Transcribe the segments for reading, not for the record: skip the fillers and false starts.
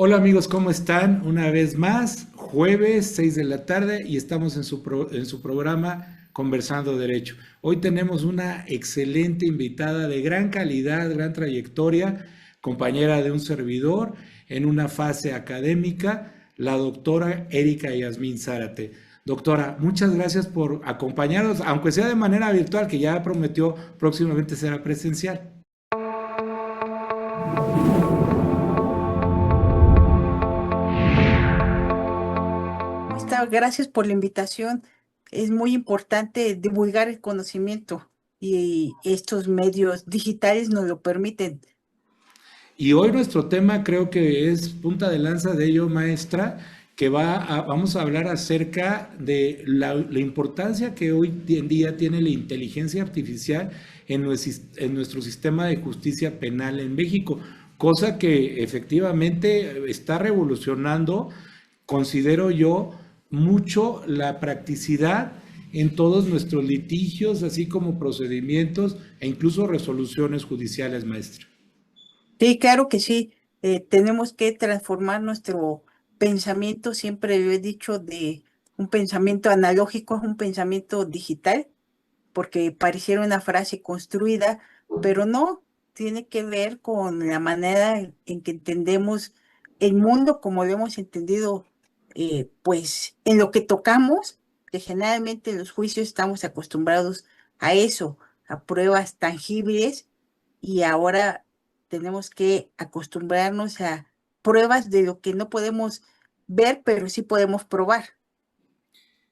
Hola amigos, ¿cómo están? Una vez más, jueves 6 de la tarde y estamos en su programa Conversando Derecho. Hoy tenemos una excelente invitada de gran calidad, gran trayectoria, compañera de un servidor en una fase académica, la doctora Erika Yasmín Zárate. Doctora, muchas gracias por acompañarnos, aunque sea de manera virtual, que ya prometió próximamente será presencial. ¿Cómo está? Gracias por la invitación. Es muy importante divulgar el conocimiento y estos medios digitales nos lo permiten. Y hoy nuestro tema creo que es punta de lanza de ello, maestra, que vamos a hablar acerca de la importancia que hoy en día tiene la inteligencia artificial en nuestro sistema de justicia penal en México, cosa que efectivamente está revolucionando, considero yo, mucho la practicidad en todos nuestros litigios, así como procedimientos e incluso resoluciones judiciales, maestra. Sí, claro que sí. Tenemos que transformar nuestro pensamiento, siempre lo he dicho, de un pensamiento analógico a un pensamiento digital, porque pareciera una frase construida, pero no, tiene que ver con la manera en que entendemos el mundo como lo hemos entendido, pues en lo que tocamos, que generalmente en los juicios estamos acostumbrados a eso, a pruebas tangibles, y ahora tenemos que acostumbrarnos a pruebas de lo que no podemos ver, pero sí podemos probar.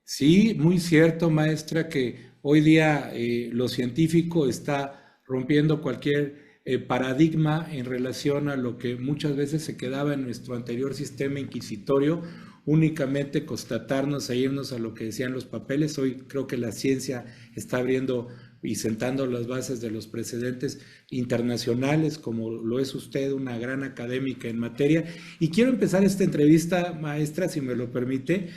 Sí, muy cierto, maestra, que hoy día lo científico está rompiendo cualquier paradigma en relación a lo que muchas veces se quedaba en nuestro anterior sistema inquisitorio, únicamente constatarnos e irnos a lo que decían los papeles. Hoy creo que la ciencia está abriendo y sentando las bases de los precedentes internacionales, como lo es usted, una gran académica en materia. Y quiero empezar esta entrevista, maestra, si me lo permite,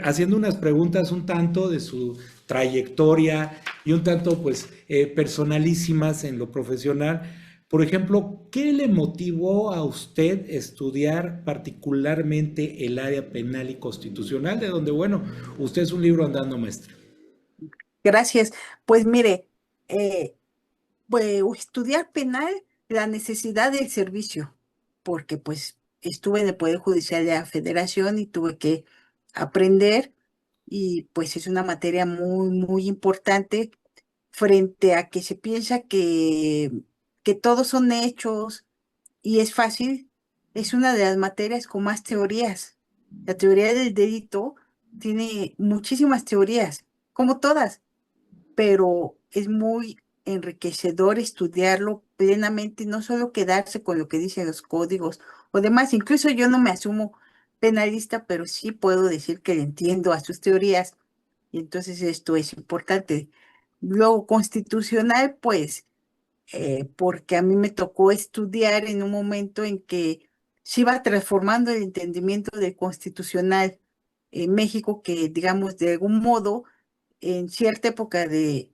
haciendo unas preguntas un tanto de su trayectoria y un tanto, pues, personalísimas en lo profesional. Por ejemplo, ¿qué le motivó a usted estudiar particularmente el área penal y constitucional, de donde, bueno, usted es un libro andando, maestra? Gracias. Pues mire, eh, pues, estudiar penal, la necesidad del servicio, porque pues estuve en el Poder Judicial de la Federación y tuve que aprender, y pues es una materia muy, muy importante frente a que se piensa que todos son hechos y es fácil. Es una de las materias con más teorías. La teoría del delito tiene muchísimas teorías, como todas, pero es muy enriquecedor estudiarlo plenamente y no solo quedarse con lo que dicen los códigos o demás. Incluso yo no me asumo penalista, pero sí puedo decir que le entiendo a sus teorías, y entonces esto es importante. Luego, constitucional, pues, porque a mí me tocó estudiar en un momento en que se iba transformando el entendimiento del constitucional en México, que digamos de algún modo en cierta época de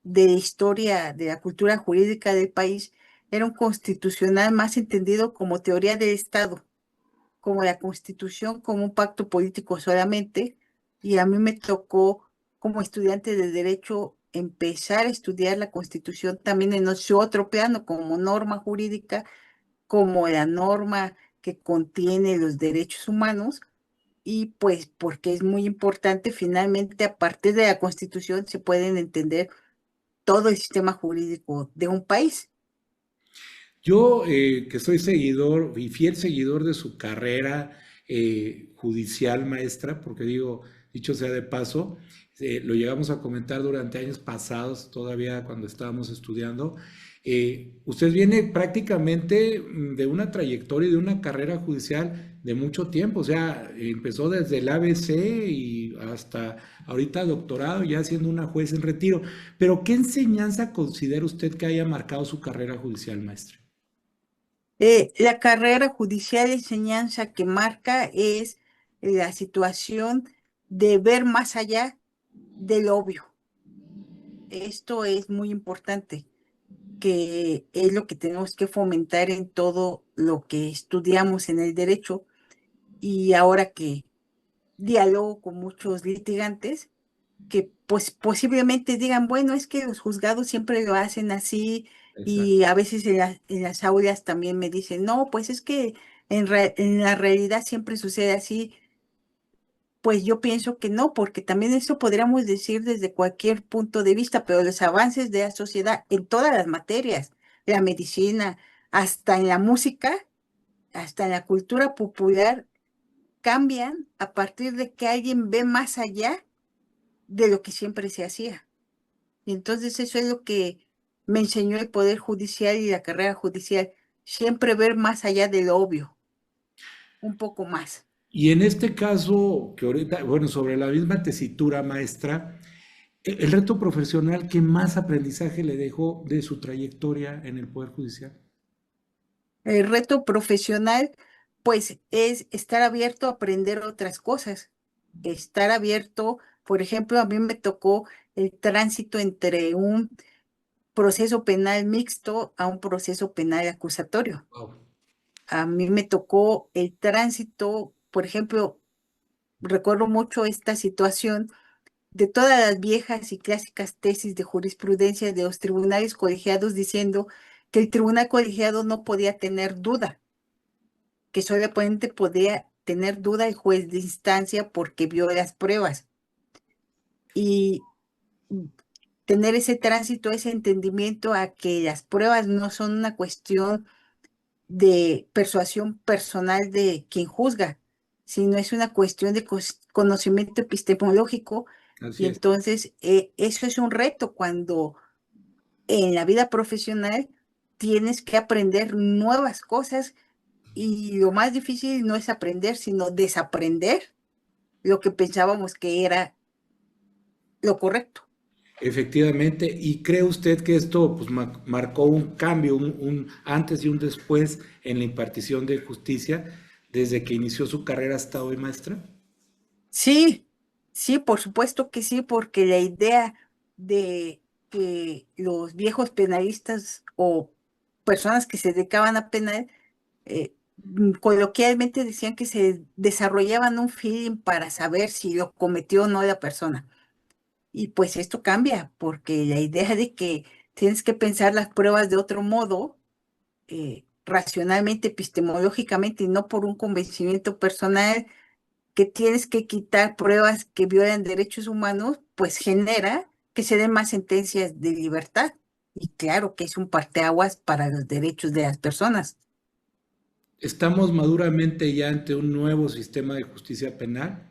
historia de la cultura jurídica del país, era un constitucional más entendido como teoría del Estado, como la Constitución, como un pacto político solamente, y a mí me tocó como estudiante de Derecho empezar a estudiar la Constitución también en ese otro plano, como norma jurídica, como la norma que contiene los derechos humanos, y pues porque es muy importante, finalmente a partir de la Constitución se pueden entender todo el sistema jurídico de un país. Yo, que soy seguidor y fiel seguidor de su carrera judicial, maestra, porque digo, dicho sea de paso, lo llegamos a comentar durante años pasados, todavía cuando estábamos estudiando. Usted viene prácticamente de una trayectoria y de una carrera judicial de mucho tiempo, o sea, empezó desde el ABC y hasta ahorita doctorado, ya siendo una juez en retiro. Pero, ¿qué enseñanza considera usted que haya marcado su carrera judicial, maestra? La carrera judicial, enseñanza que marca es la situación de ver más allá del obvio. Esto es muy importante. que es lo que tenemos que fomentar en todo lo que estudiamos en el derecho. Y ahora que dialogo con muchos litigantes, que pues posiblemente digan, bueno, es que los juzgados siempre lo hacen así, y Exacto. a veces en las aulas también me dicen, no, pues es que en la realidad siempre sucede así. Pues yo pienso que no, porque también eso podríamos decir desde cualquier punto de vista, pero los avances de la sociedad en todas las materias, la medicina, hasta en la música, hasta en la cultura popular, cambian a partir de que alguien ve más allá de lo que siempre se hacía. Y entonces eso es lo que me enseñó el Poder Judicial y la carrera judicial, siempre ver más allá de lo obvio, un poco más. Y en este caso, que ahorita, bueno, sobre la misma tesitura, maestra, el reto profesional que más aprendizaje le dejó de su trayectoria en el Poder Judicial. El reto profesional, pues, es estar abierto a aprender otras cosas, estar abierto, por ejemplo, a mí me tocó el tránsito entre un proceso penal mixto a un proceso penal acusatorio. Wow. A mí me tocó el tránsito, por ejemplo, recuerdo mucho esta situación de todas las viejas y clásicas tesis de jurisprudencia de los tribunales colegiados diciendo que el tribunal colegiado no podía tener duda, que solamente podía tener duda el juez de instancia porque vio las pruebas. Y tener ese tránsito, ese entendimiento a que las pruebas no son una cuestión de persuasión personal de quien juzga, sino es una cuestión de conocimiento epistemológico. Y Así es. entonces eso es un reto cuando en la vida profesional tienes que aprender nuevas cosas, y lo más difícil no es aprender, sino desaprender lo que pensábamos que era lo correcto. Efectivamente, ¿y cree usted que esto pues, marcó un cambio, un antes y un después en la impartición de justicia desde que inició su carrera hasta hoy, maestra? Sí, sí, por supuesto que sí, porque la idea de que los viejos penalistas o personas que se dedicaban a penal, coloquialmente decían que se desarrollaban un feeling para saber si lo cometió o no la persona. Y pues esto cambia, porque la idea de que tienes que pensar las pruebas de otro modo, racionalmente, epistemológicamente, y no por un convencimiento personal, que tienes que quitar pruebas que violan derechos humanos, pues genera que se den más sentencias de libertad. Y claro que es un parteaguas para los derechos de las personas. ¿Estamos maduramente ya ante un nuevo sistema de justicia penal?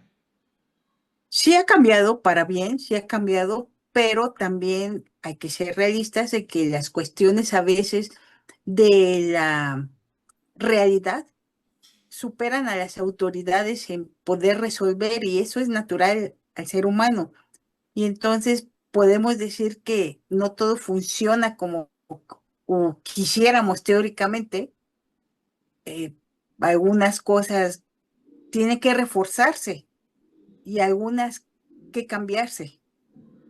Sí ha cambiado para bien, sí ha cambiado, pero también hay que ser realistas de que las cuestiones a veces de la realidad superan a las autoridades en poder resolver, y eso es natural al ser humano. Y entonces podemos decir que no todo funciona como o quisiéramos teóricamente. eh, Algunas cosas tienen que reforzarse y algunas que cambiarse.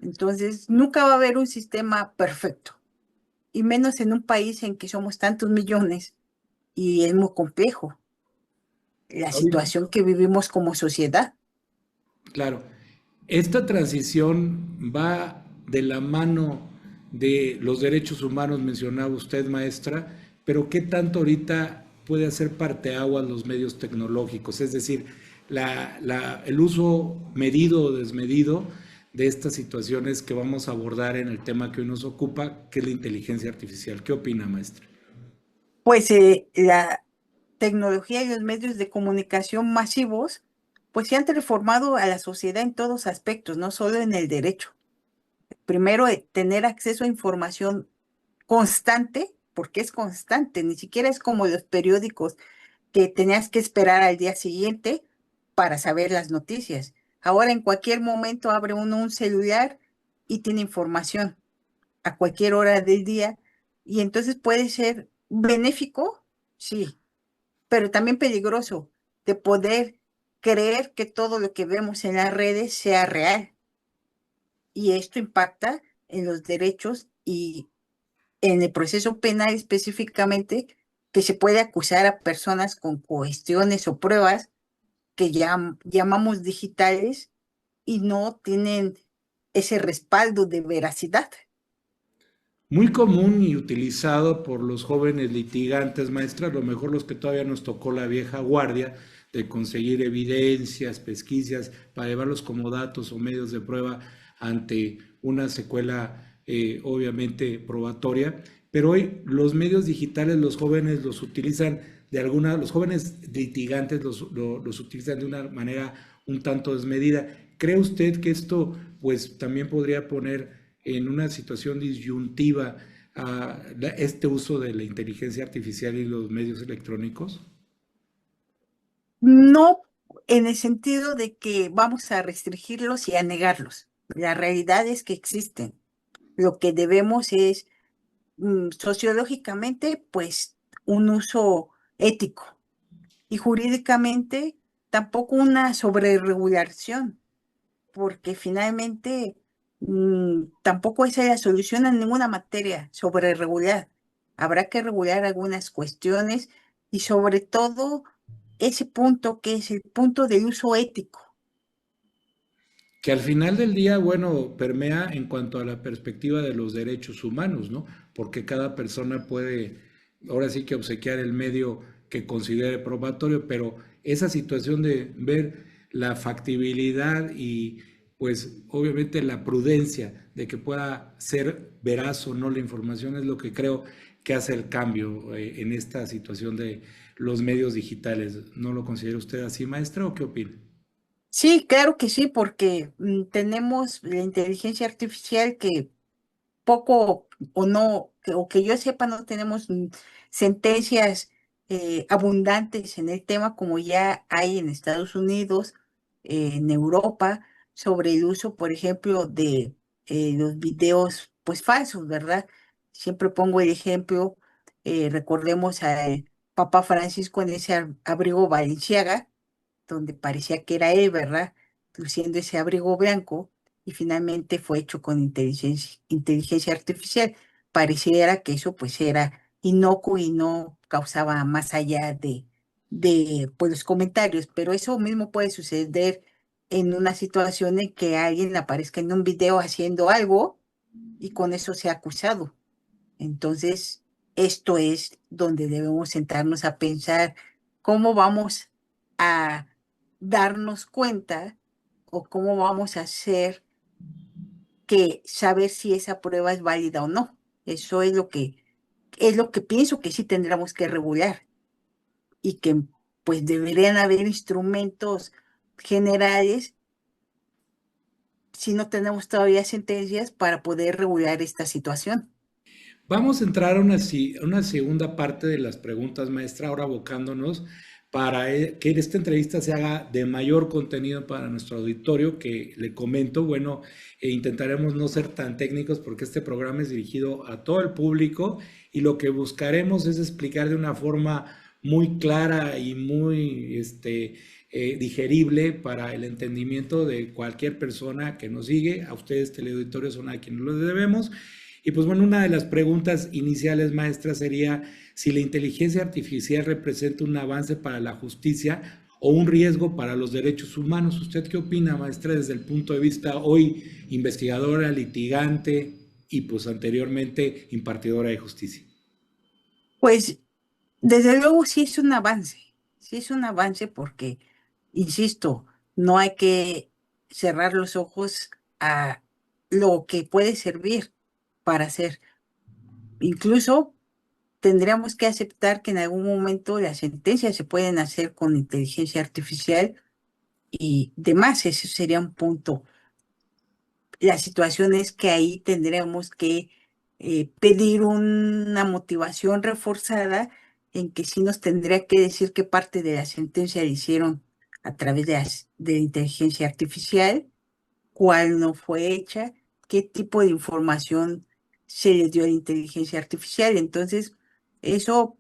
Entonces, nunca va a haber un sistema perfecto, y menos en un país en que somos tantos millones y es muy complejo la situación que vivimos como sociedad. Claro, esta transición va de la mano de los derechos humanos, mencionaba usted, maestra, pero ¿qué tanto ahorita puede hacer parteaguas los medios tecnológicos? Es decir, el uso medido o desmedido de estas situaciones que vamos a abordar en el tema que hoy nos ocupa, que es la inteligencia artificial. ¿Qué opina, maestra? Pues la tecnología y los medios de comunicación masivos, pues se han transformado a la sociedad en todos aspectos, no solo en el derecho. Primero, tener acceso a información constante, porque es constante, ni siquiera es como los periódicos que tenías que esperar al día siguiente para saber las noticias. Ahora en cualquier momento abre uno un celular y tiene información a cualquier hora del día, y entonces puede ser benéfico, sí, pero también peligroso, de poder creer que todo lo que vemos en las redes sea real. Y esto impacta en los derechos y en el proceso penal específicamente, que se puede acusar a personas con cuestiones o pruebas que llamamos digitales y no tienen ese respaldo de veracidad. Muy común y utilizado por los jóvenes litigantes, maestra, a lo mejor los que todavía nos tocó la vieja guardia de conseguir evidencias, pesquisas, para llevarlos como datos o medios de prueba ante una secuela obviamente probatoria. Pero hoy los medios digitales, los jóvenes los utilizan los jóvenes litigantes los utilizan de una manera un tanto desmedida. ¿Cree usted que esto pues también podría poner en una situación disyuntiva este uso de la inteligencia artificial y los medios electrónicos? No en el sentido de que vamos a restringirlos y a negarlos. La realidad es que existen. Lo que debemos es, sociológicamente, pues, un uso ético y jurídicamente tampoco una sobreregulación, porque finalmente tampoco esa es la solución a ninguna materia sobre regular. Habrá que regular algunas cuestiones y sobre todo ese punto que es el punto del uso ético. Que al final del día, bueno, permea en cuanto a la perspectiva de los derechos humanos, ¿no? Porque cada persona puede, ahora sí que obsequiar el medio que considere probatorio, pero esa situación de ver la factibilidad y pues obviamente la prudencia de que pueda ser veraz o no la información es lo que creo que hace el cambio en esta situación de los medios digitales. ¿No lo considera usted así, maestra, o qué opina? Sí, claro que sí, porque tenemos la inteligencia artificial que poco o no, o que yo sepa, no tenemos sentencias abundantes en el tema como ya hay en Estados Unidos, en Europa, sobre el uso, por ejemplo, de los videos pues falsos, ¿verdad? Siempre pongo el ejemplo, recordemos al Papa Francisco en ese abrigo Balenciaga donde parecía que era él, ¿verdad? Luciendo ese abrigo blanco y finalmente fue hecho con inteligencia artificial. Pareciera que eso pues era inocuo y no causaba más allá de pues, los comentarios, pero eso mismo puede suceder en una situación en que alguien aparezca en un video haciendo algo y con eso sea acusado. Entonces, esto es donde debemos sentarnos a pensar cómo vamos a darnos cuenta o cómo vamos a hacer que saber si esa prueba es válida o no. Eso es lo que pienso que sí tendríamos que regular y que pues deberían haber instrumentos generales si no tenemos todavía sentencias para poder regular esta situación. Vamos a entrar a una segunda parte de las preguntas, maestra, ahora abocándonos para que esta entrevista se haga de mayor contenido para nuestro auditorio, que le comento, bueno, intentaremos no ser tan técnicos porque este programa es dirigido a todo el público y lo que buscaremos es explicar de una forma muy clara y muy digerible para el entendimiento de cualquier persona que nos sigue. A ustedes, teleauditores, son a quienes los debemos. Y pues bueno, una de las preguntas iniciales, maestra, sería si la inteligencia artificial representa un avance para la justicia o un riesgo para los derechos humanos. ¿Usted qué opina, maestra, desde el punto de vista hoy investigadora, litigante y pues anteriormente impartidora de justicia? Pues desde luego sí es un avance porque, insisto, no hay que cerrar los ojos a lo que puede servir para hacer. Incluso tendríamos que aceptar que en algún momento las sentencias se pueden hacer con inteligencia artificial y demás, ese sería un punto. La situación es que ahí tendremos que pedir una motivación reforzada en que sí nos tendría que decir qué parte de la sentencia le hicieron a través de la inteligencia artificial, cuál no fue hecha, qué tipo de información se le dio a la inteligencia artificial. Entonces, eso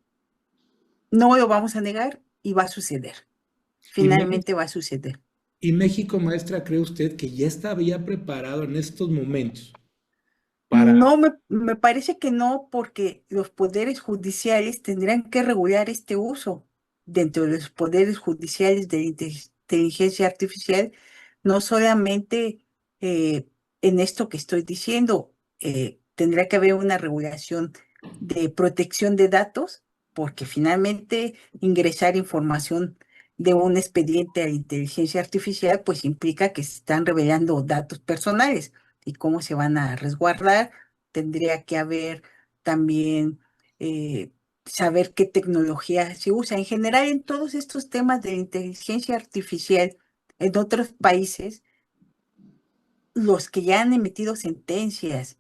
no lo vamos a negar y va a suceder. Y México, Finalmente va a suceder. y México, maestra, ¿cree usted que ya estaría preparado en estos momentos para... Me parece que no, porque los poderes judiciales tendrán que regular este uso. Dentro de los poderes judiciales de la inteligencia artificial, no solamente en esto que estoy diciendo, tendrá que haber una regulación de protección de datos, porque finalmente ingresar información de un expediente a la inteligencia artificial, pues implica que se están revelando datos personales y cómo se van a resguardar. Tendría que haber también eh, saber qué tecnología se usa. En general, en todos estos temas de inteligencia artificial, en otros países, los que ya han emitido sentencias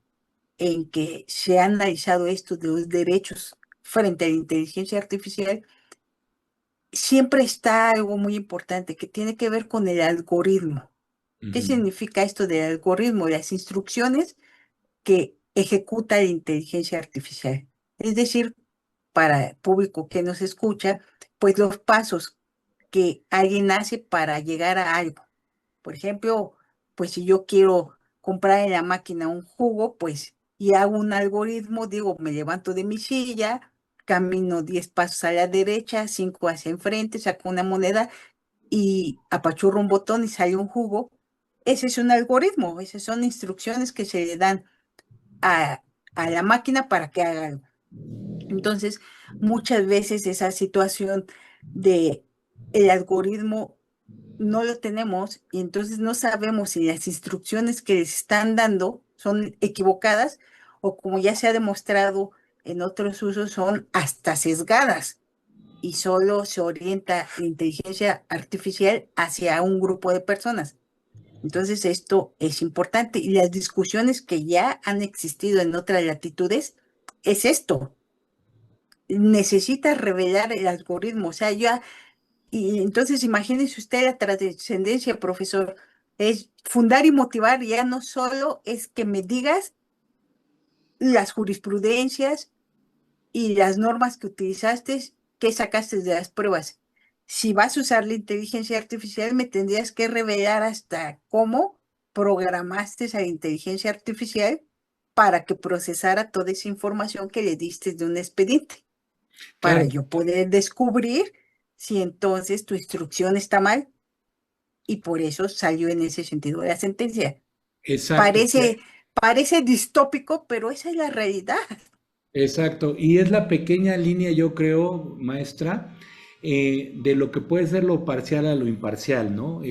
en que se ha analizado esto de los derechos frente a la inteligencia artificial, siempre está algo muy importante que tiene que ver con el algoritmo. ¿Qué Ujú. significa esto del algoritmo? Las instrucciones que ejecuta la inteligencia artificial. Es decir, para el público que nos escucha, pues los pasos que alguien hace para llegar a algo. Por ejemplo, pues si yo quiero comprar en la máquina un jugo, pues y hago un algoritmo, digo, me levanto de mi silla, camino 10 pasos a la derecha, 5 hacia enfrente, saco una moneda y apachurro un botón y sale un jugo. Ese es un algoritmo, esas son instrucciones que se le dan a, a la máquina para que haga algo. Entonces, muchas veces esa situación de el algoritmo no lo tenemos y entonces no sabemos si las instrucciones que les están dando son equivocadas o, como ya se ha demostrado en otros usos, son hasta sesgadas y solo se orienta la inteligencia artificial hacia un grupo de personas. Entonces, esto es importante. Y las discusiones que ya han existido en otras latitudes es esto. Necesita revelar el algoritmo. O sea, ya, y entonces imagínese usted la trascendencia, profesor. Es fundar y motivar, ya no solo es que me digas las jurisprudencias y las normas que utilizaste, que sacaste de las pruebas. Si vas a usar la inteligencia artificial, me tendrías que revelar hasta cómo programaste esa inteligencia artificial para que procesara toda esa información que le diste de un expediente, para Claro, yo poder descubrir si entonces tu instrucción está mal y por eso salió en ese sentido la sentencia. exacto. Parece, parece distópico, pero esa es la realidad. Exacto, y es la pequeña línea, yo creo, maestra, de lo que puede ser lo parcial a lo imparcial, ¿no?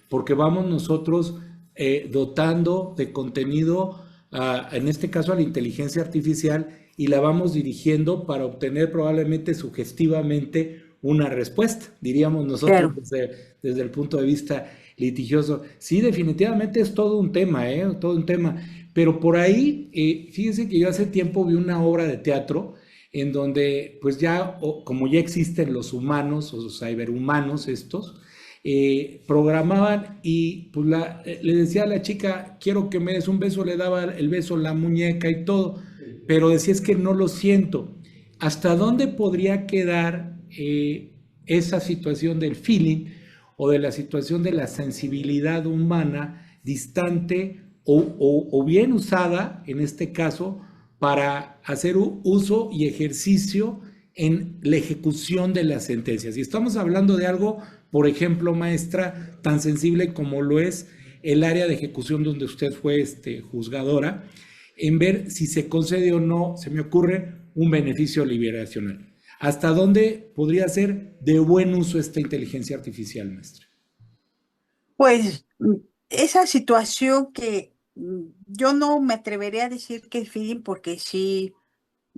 Porque vamos nosotros dotando de contenido, en este caso a la inteligencia artificial, y la vamos dirigiendo para obtener probablemente sugestivamente una respuesta, diríamos nosotros Claro. desde el punto de vista litigioso. Sí, definitivamente es todo un tema, ¿eh? Todo un tema. Pero por ahí, fíjense que yo hace tiempo vi una obra de teatro en donde, pues ya, como ya existen los humanos, o los ciberhumanos estos, programaban y pues le decía a la chica, quiero que me des un beso, le daba el beso, la muñeca y todo, pero decía es que no lo siento. ¿Hasta dónde podría quedar esa situación del feeling o de la situación de la sensibilidad humana distante o bien usada, en este caso, para hacer uso y ejercicio en la ejecución de las sentencias? Y estamos hablando de algo, por ejemplo, maestra, tan sensible como lo es el área de ejecución donde usted fue juzgadora, en ver si se concede o no, se me ocurre, un beneficio liberacional. ¿Hasta dónde podría ser de buen uso esta inteligencia artificial, maestra? Pues esa situación que yo no me atrevería a decir que es feeling porque sí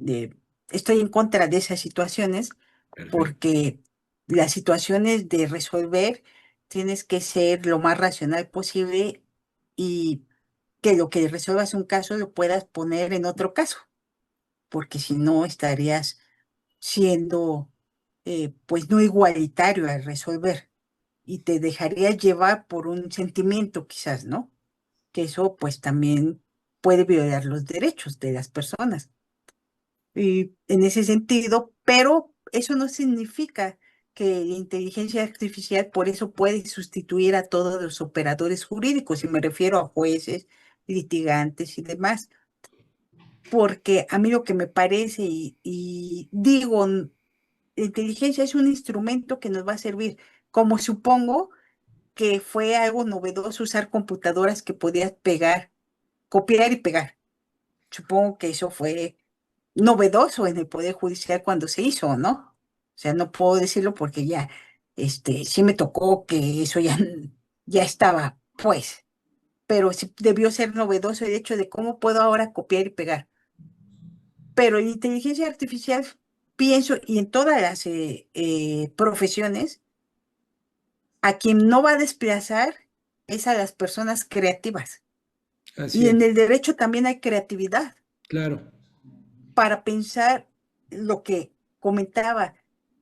eh, estoy en contra de esas situaciones, Perfecto. porque las situaciones de resolver tienes que ser lo más racional posible y que lo que resuelvas un caso lo puedas poner en otro caso, porque si no estarías siendo pues no igualitario al resolver y te dejarías llevar por un sentimiento quizás, ¿no? Que eso pues también puede violar los derechos de las personas. Y en ese sentido, pero eso no significa que la inteligencia artificial por eso puede sustituir a todos los operadores jurídicos, y me refiero a jueces, litigantes y demás. porque a mí lo que me parece y digo, la inteligencia es un instrumento que nos va a servir, como supongo que fue algo novedoso usar computadoras que podías pegar, copiar y pegar. Supongo que eso fue novedoso en el Poder Judicial cuando se hizo, ¿no? O sea, no puedo decirlo porque ya, sí me tocó que eso ya, ya estaba, pues, pero sí debió ser novedoso el hecho de cómo puedo ahora copiar y pegar. Pero en inteligencia artificial pienso, y en todas las profesiones, a quien no va a desplazar es a las personas creativas. Así Y es, en el derecho también hay creatividad claro. para pensar lo que comentaba,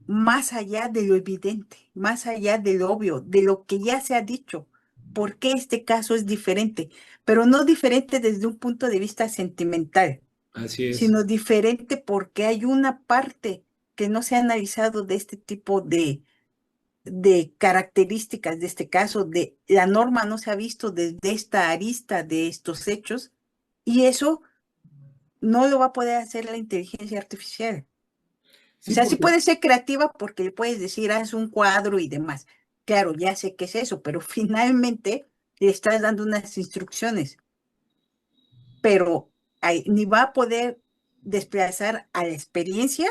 más allá de lo evidente, más allá de lo obvio, de lo que ya se ha dicho. ¿Por qué este caso es diferente? Pero no diferente desde un punto de vista sentimental, Así es. sino diferente porque hay una parte que no se ha analizado de este tipo de características de este caso, de la norma no se ha visto desde esta arista de estos hechos, y eso no lo va a poder hacer la inteligencia artificial. O Sí, sea, sí porque puede ser creativa porque le puedes decir, haz un cuadro y demás. Claro, ya sé qué es eso, pero finalmente le estás dando unas instrucciones, pero ni va a poder desplazar a la experiencia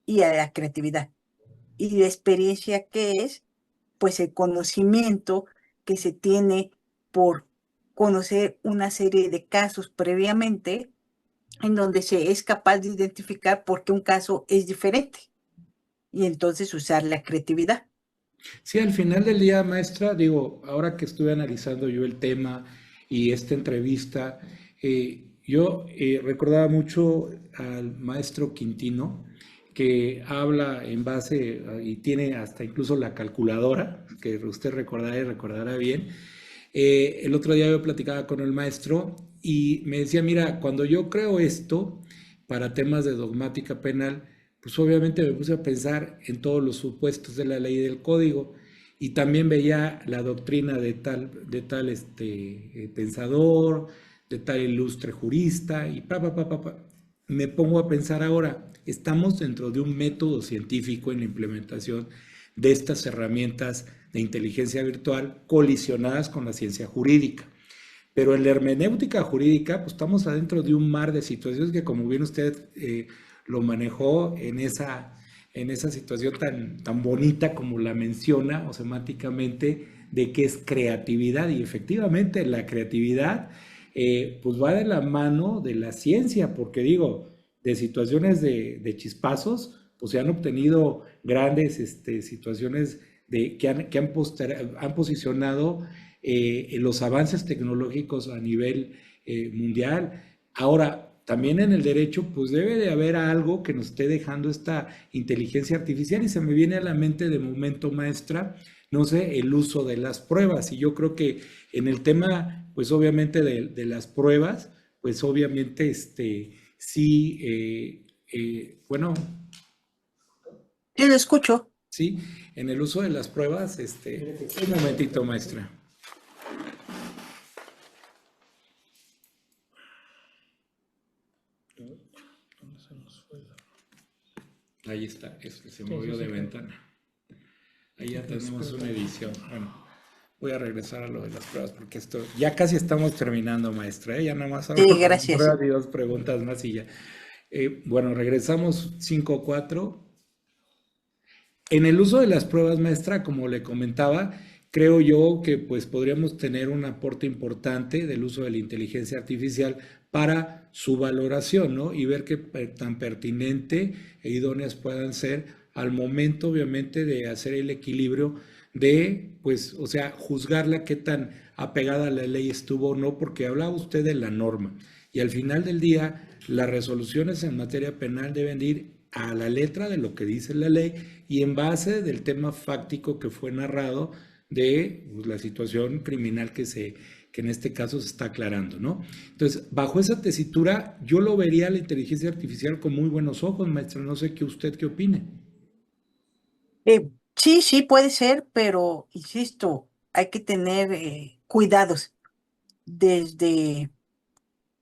y a la creatividad. Y la experiencia que es, pues el conocimiento que se tiene por conocer una serie de casos previamente en donde se es capaz de identificar por qué un caso es diferente y entonces usar la creatividad. sí, al final del día, maestra, digo, ahora que estuve analizando yo el tema y esta entrevista, yo recordaba mucho al maestro Quintino, que habla en base y tiene hasta incluso la calculadora, que usted recordará y recordará bien. El otro día yo platicaba con el maestro y me decía, mira, cuando yo creo esto para temas de dogmática penal, pues obviamente me puse a pensar en todos los supuestos de la ley y del código y también veía la doctrina de tal pensador, de tal ilustre jurista y pa. Me pongo a pensar ahora, estamos dentro de un método científico en la implementación de estas herramientas de inteligencia virtual colisionadas con la ciencia jurídica. Pero en la hermenéutica jurídica, pues estamos adentro de un mar de situaciones que, como bien usted lo manejó en esa situación tan bonita como la menciona, o semánticamente, de que es creatividad. Y efectivamente, la creatividad, pues va de la mano de la ciencia, porque digo, de situaciones de chispazos, pues se han obtenido grandes situaciones que han posicionado los avances tecnológicos a nivel mundial. Ahora, también en el derecho, pues debe de haber algo que nos esté dejando esta inteligencia artificial y se me viene a la mente de momento, maestra, no sé, el uso de las pruebas. Y yo creo que en el tema, pues obviamente de las pruebas, pues obviamente sí, bueno, Yo lo escucho. sí, en el uso de las pruebas, un momentito, maestra. Ahí está, es que se movió de ventana. Ahí ya tenemos una edición. Bueno, voy a regresar a lo de las pruebas porque esto ya casi estamos terminando, maestra. Ya nada más hago Sí, dos gracias. pruebas y dos preguntas más y ya. Bueno, regresamos 5-4. En el uso de las pruebas, maestra, como le comentaba, creo yo que pues podríamos tener un aporte importante del uso de la inteligencia artificial para su valoración, ¿no? Y ver qué tan pertinente e idóneas puedan ser al momento, obviamente, de hacer el equilibrio de, pues, o sea, juzgarla qué tan apegada a la ley estuvo o no, porque hablaba usted de la norma. Y al final del día, las resoluciones en materia penal deben ir a la letra de lo que dice la ley y en base del tema fáctico que fue narrado de pues, la situación criminal que en este caso se está aclarando, ¿no? Entonces, bajo esa tesitura, yo lo vería a la inteligencia artificial con muy buenos ojos, maestra. No sé qué usted qué opine. Sí, sí, puede ser, pero insisto, hay que tener cuidados desde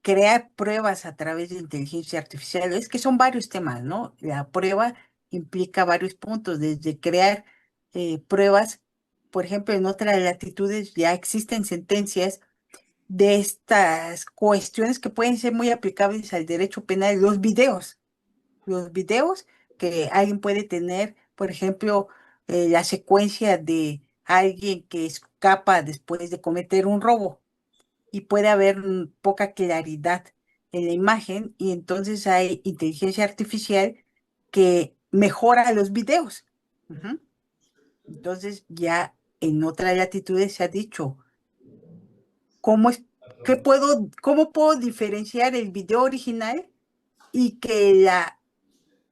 crear pruebas a través de inteligencia artificial. Es que son varios temas, ¿no? La prueba implica varios puntos, desde crear pruebas, por ejemplo, en otras latitudes ya existen sentencias de estas cuestiones que pueden ser muy aplicables al derecho penal, los videos que alguien puede tener, por ejemplo, la secuencia de alguien que escapa después de cometer un robo y puede haber poca claridad en la imagen y entonces hay inteligencia artificial que mejora los videos. Ujú. Entonces ya en otras latitudes se ha dicho, ¿cómo es, cómo puedo diferenciar el video original y que la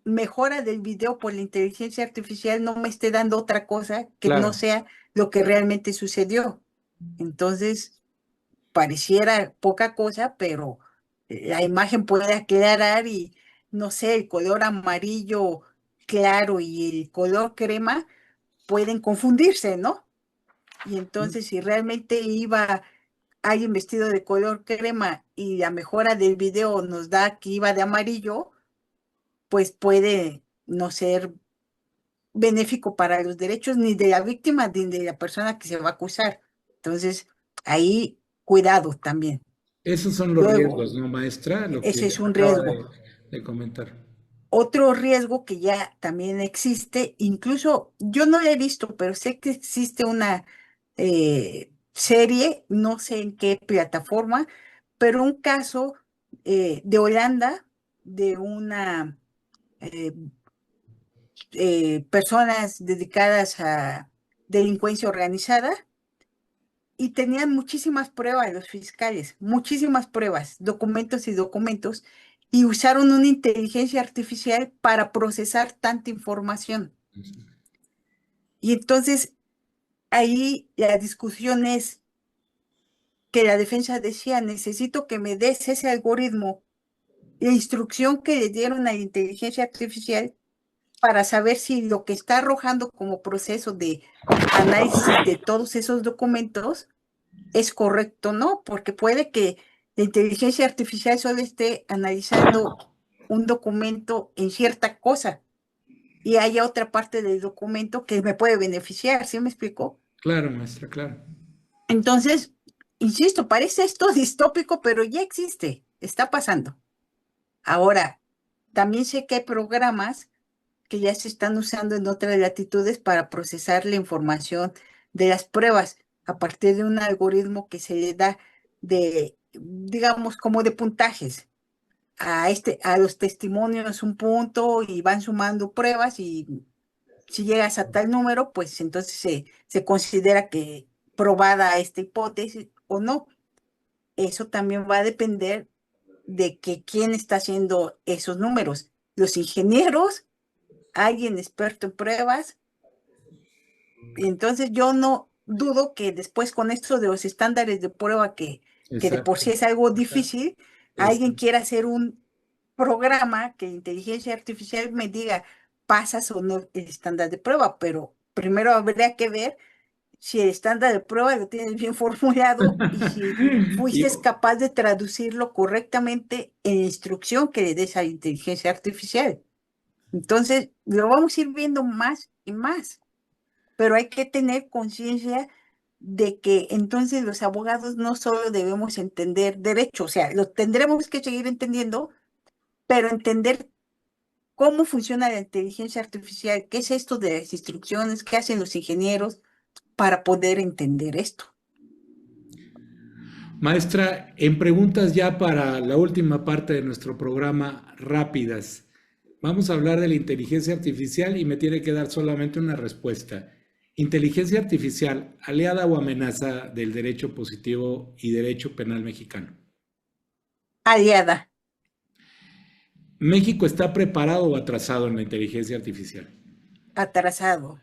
mejora del video por la inteligencia artificial no me esté dando otra cosa que no Claro. sea lo que realmente sucedió? Entonces, pareciera poca cosa, pero la imagen puede aclarar y, no sé, el color amarillo claro y el color crema pueden confundirse, ¿no? Y entonces, si realmente iba alguien vestido de color crema y la mejora del video nos da que iba de amarillo, pues puede no ser benéfico para los derechos ni de la víctima ni de la persona que se va a acusar. Entonces, ahí cuidado también. Esos son los Luego, riesgos, ¿no, maestra? Lo que ese es un acaba riesgo. de comentar. Otro riesgo que ya también existe, incluso yo no lo he visto, pero sé que existe una serie, no sé en qué plataforma, pero un caso de Holanda de una eh, personas dedicadas a delincuencia organizada y tenían muchísimas pruebas los fiscales, muchísimas pruebas, documentos y documentos, y usaron una inteligencia artificial para procesar tanta información. Y entonces ahí la discusión es que la defensa decía, necesito que me des ese algoritmo, la instrucción que le dieron a la inteligencia artificial para saber si lo que está arrojando como proceso de análisis de todos esos documentos es correcto o no, porque puede que la inteligencia artificial solo esté analizando un documento en cierta cosa y haya otra parte del documento que me puede beneficiar, ¿sí me explico? Claro, maestra, claro. Entonces, insisto, parece esto distópico, pero ya existe, está pasando. Ahora, también sé que hay programas que ya se están usando en otras latitudes para procesar la información de las pruebas a partir de un algoritmo que se le da de, digamos, como de puntajes. A los testimonios un punto y van sumando pruebas y si llegas a tal número, pues entonces se considera que probada esta hipótesis o no. Eso también va a depender de que quién está haciendo esos números. Los ingenieros, alguien experto en pruebas. Y entonces yo no dudo que después con esto de los estándares de prueba que de por Exacto. sí es algo difícil, alguien Exacto. quiera hacer un programa que inteligencia artificial me diga, pasas o no el estándar de prueba, pero primero habría que ver si el estándar de prueba lo tienes bien formulado y si Y, fuiste capaz de traducirlo correctamente en la instrucción que le des a la inteligencia artificial. Entonces, lo vamos a ir viendo más y más, pero hay que tener conciencia de que entonces los abogados no solo debemos entender derecho, o sea, lo tendremos que seguir entendiendo, pero entender cómo funciona la inteligencia artificial, qué es esto de las instrucciones, qué hacen los ingenieros para poder entender esto. maestra, en preguntas ya para la última parte de nuestro programa, rápidas. Vamos a hablar de la inteligencia artificial y me tiene que dar solamente una respuesta. Inteligencia artificial, aliada o amenaza del derecho positivo y derecho penal mexicano. Aliada, ¿México está preparado o atrasado en la inteligencia artificial? atrasado,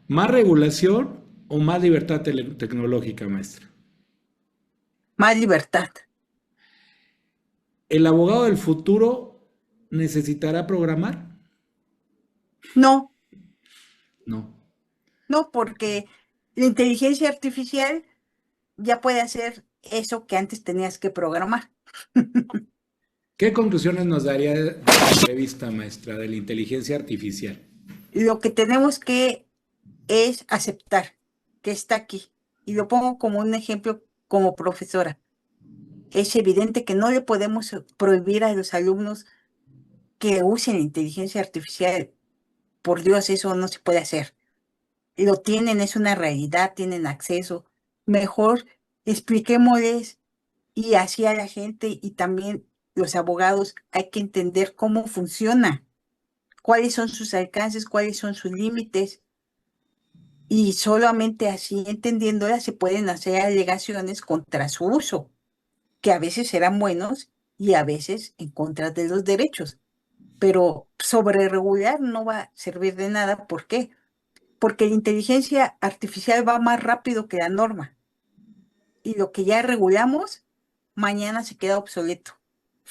¿Más regulación o más libertad tecnológica, maestra? más libertad. ¿El abogado del futuro necesitará programar? No, No. no, porque la inteligencia artificial ya puede hacer eso que antes tenías que programar. ¿Qué conclusiones nos daría de la entrevista, maestra, de la inteligencia artificial? Lo que tenemos que es aceptar que está aquí. Y lo pongo como un ejemplo como profesora. Es evidente que no le podemos prohibir a los alumnos que usen la inteligencia artificial. Por Dios, eso no se puede hacer. Lo tienen, es una realidad, tienen acceso. Mejor expliquémosles y así a la gente y también los abogados hay que entender cómo funciona, cuáles son sus alcances, cuáles son sus límites. Y solamente así, entendiéndola, se pueden hacer alegaciones contra su uso, que a veces serán buenos y a veces en contra de los derechos. Pero sobre regular no va a servir de nada. ¿Por qué? Porque la inteligencia artificial va más rápido que la norma. Y lo que ya regulamos, mañana se queda obsoleto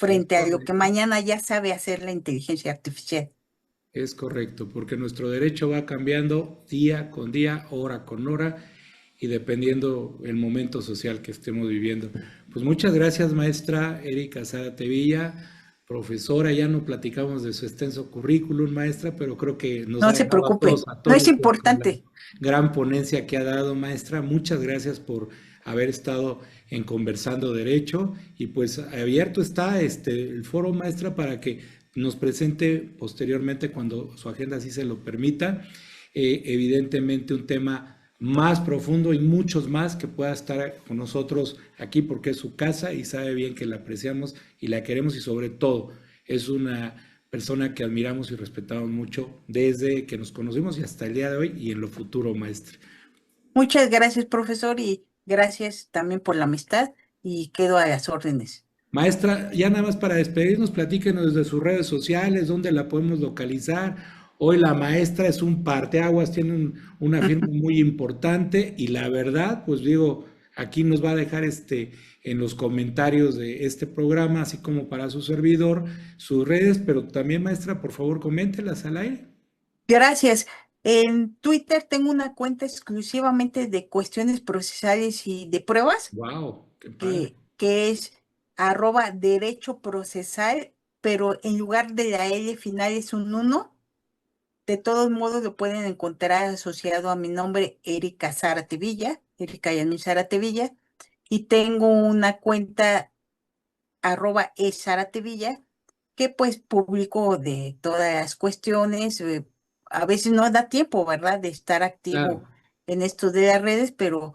Es frente a lo que correcto. mañana ya sabe hacer la inteligencia artificial. Es correcto, porque nuestro derecho va cambiando día con día, hora con hora y dependiendo el momento social que estemos viviendo. Pues muchas gracias, maestra Erika Zárate Villa, profesora. Ya no platicamos de su extenso currículum, maestra, pero creo que nos No ha se dejado a todos preocupe, no es atónitos con la importante. gran ponencia que ha dado, maestra. Muchas gracias por haber estado en Conversando Derecho y pues abierto está el foro, maestra, para que nos presente posteriormente cuando su agenda así se lo permita, evidentemente un tema más profundo y muchos más que pueda estar con nosotros aquí porque es su casa y sabe bien que la apreciamos y la queremos y sobre todo es una persona que admiramos y respetamos mucho desde que nos conocimos y hasta el día de hoy y en lo futuro, maestra. Muchas gracias, profesor, y gracias también por la amistad y quedo a las órdenes. Maestra, ya nada más para despedirnos, platíquenos desde sus redes sociales, dónde la podemos localizar. Hoy la maestra es un parteaguas, tiene una firma muy importante y la verdad, pues digo, aquí nos va a dejar en los comentarios de este programa, así como para su servidor, sus redes, pero también maestra, por favor, coméntelas al aire. Gracias. En Twitter tengo una cuenta exclusivamente de cuestiones procesales y de pruebas, Wow, qué padre. que es @derecho procesal, pero en lugar de la L final es un 1. De todos modos, lo pueden encontrar asociado a mi nombre, Erika Zárate Villa, Erika Yanni Zárate Villa, y tengo una cuenta @eZáratevilla, que pues publico de todas las cuestiones. A veces no da tiempo, ¿verdad?, de estar Claro. activo en esto de las redes, pero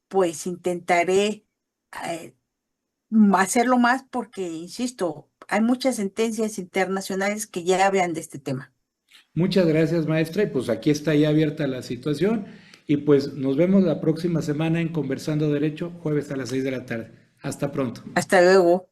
pues intentaré eh, hacerlo más porque, insisto, hay muchas sentencias internacionales que ya hablan de este tema. Muchas gracias, maestra. Y pues aquí está ya abierta la situación. Y pues nos vemos la próxima semana en Conversando Derecho, jueves a las 6 de la tarde. Hasta pronto. Hasta luego.